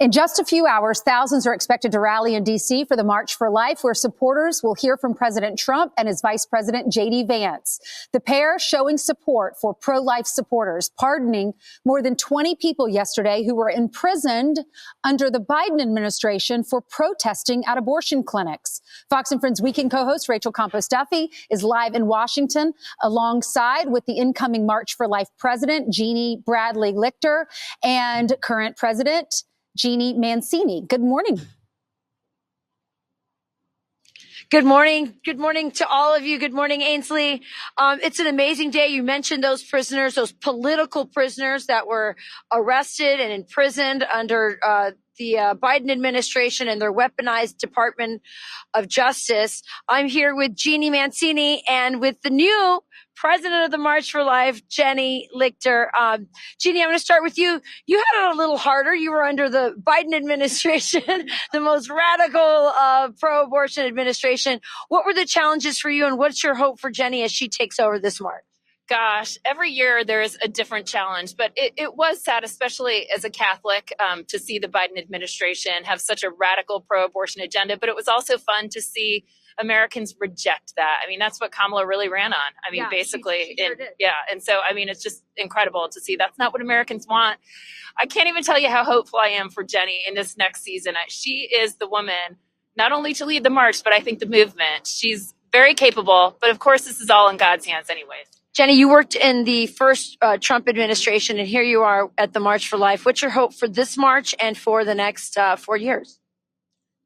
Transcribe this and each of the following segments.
In just a few hours, thousands are expected to rally in D.C. for the March for Life, where supporters will hear from President Trump and his Vice President J.D. Vance. The pair showing support for pro-life supporters, pardoning more than 20 people yesterday who were imprisoned under the Biden administration for protesting at abortion clinics. Fox and Friends Weekend co-host Rachel Campos-Duffy is live in Washington alongside with the incoming March for Life president, Jeannie Bradley Lichter, and current president, Jeannie Mancini. Good morning. Good morning. Good morning to all of you. Good morning, Ainsley. It's an amazing day. You mentioned those prisoners, those political prisoners that were arrested and imprisoned under the Biden administration and their weaponized Department of Justice. I'm here with Jeannie Mancini and with the new president of the March for Life, Jeannie Lichter. Jeannie, I'm going to start with you. You had it a little harder. You were under the Biden administration, the most radical pro-abortion administration. What were the challenges for you, and what's your hope for Jeannie as she takes over this March? Gosh, every year there's a different challenge, but it was sad, especially as a Catholic, to see the Biden administration have such a radical pro-abortion agenda. But it was also fun to see Americans reject that. I mean, that's what Kamala really ran on. I mean, basically, she sure did. And so, I mean, it's just incredible to see that's not what Americans want. I can't even tell you how hopeful I am for Jeannie in this next season. She is the woman, not only to lead the march, but I think the movement. She's very capable, but of course, this is all in God's hands anyways. Jeannie, you worked in the first Trump administration, and here you are at the March for Life. What's your hope for this March and for the next 4 years?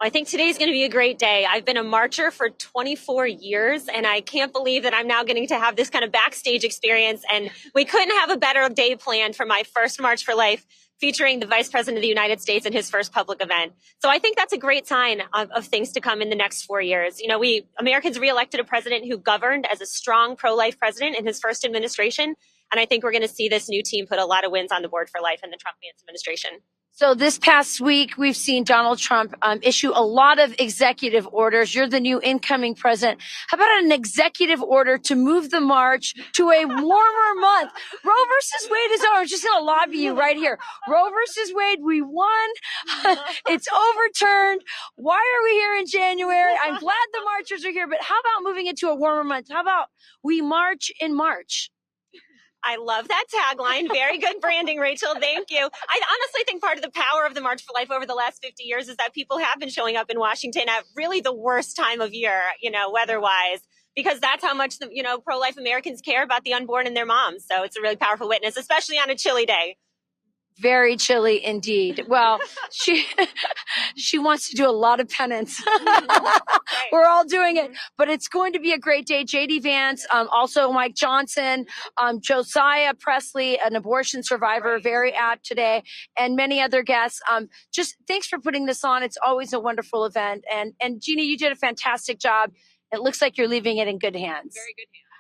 I think today's going to be a great day. I've been a marcher for 24 years, and I can't believe that I'm now getting to have this kind of backstage experience. And we couldn't have a better day planned for my first March for Life, featuring the Vice President of the United States in his first public event. So I think that's a great sign of things to come in the next 4 years. You know, we Americans reelected a president who governed as a strong pro-life president in his first administration. And I think we're going to see this new team put a lot of wins on the board for life in the Trump-Vance administration. So this past week, we've seen Donald Trump issue a lot of executive orders. You're the new incoming president. How about an executive order to move the march to a warmer month? Roe versus Wade is over. I'm just going to lobby you right here. Roe versus Wade, we won. It's overturned. Why are we here in January? I'm glad the marchers are here, but how about moving it to a warmer month? How about we march in March? I love that tagline. Very good branding, Rachel. Thank you. I honestly think part of the power of the March for Life over the last 50 years is that people have been showing up in Washington at really the worst time of year, weather-wise, because that's how much, pro-life Americans care about the unborn and their moms. So it's a really powerful witness, especially on a chilly day. Very chilly indeed. Well, she wants to do a lot of penance. We're all doing it, but it's going to be a great day. J.D. Vance, also Mike Johnson, Josiah Presley, an abortion survivor, very apt today, and many other guests. Just thanks for putting this on. It's always a wonderful event. And Jeannie, you did a fantastic job. It looks like you're leaving it in good hands. Very good hands.